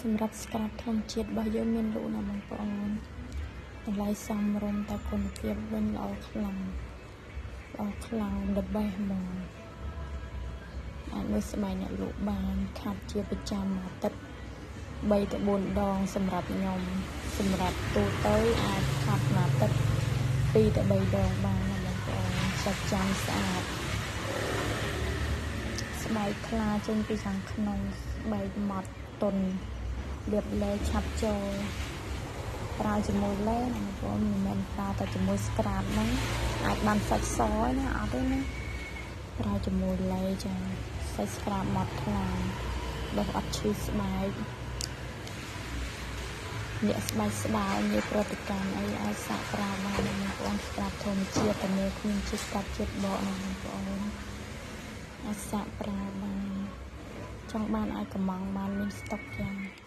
សម្រាប់ស្ក្រាបធម្មជាតិរបស់យើងមានលក់ណាបងប្អូនតម្លៃសមរម្យតែគុណភាពវិញល្អខ្លាំងល្បេះហ្មងអាចមើលស្បែកអ្នកលក់បានខាត់ជាប្រចាំអាទិត្យ3 ទៅ 4 ដងសម្រាប់ខ្ញុំសម្រាប់ទូទៅអាចខាត់មួយអាទិត្យ2 ទៅ 3 ដងបានណាបងប្អូនសាច់ចាំស្អាតស្បែកថ្លាចេញពីខាងក្នុងស្បែកម៉ត់ទន់លាបលេឆាប់ចូលប្រើជាមួយលេណាបងប្អូនមិនមែនប្រើតែជាមួយស្ក្រាបហ្នឹងអាចបានសាច់សណាអត់ទេណាប្រើជាមួយលេចាសាច់ស្ក្រាបម៉ត់ថ្លាដោះអត់ឈឺស្បែកអ្នកស្បែកស្ដាយមានប្រតិកម្មអីអាចសាកប្រើបានណាបងប្អូនស្ក្រាបធម្មជាតិតែមានគ្មានជាតិកាត់ជាតិបកណាបងប្អូនអាចសាកប្រើបានចង់បានអាចកំងបានមានស្តុកយ៉ាង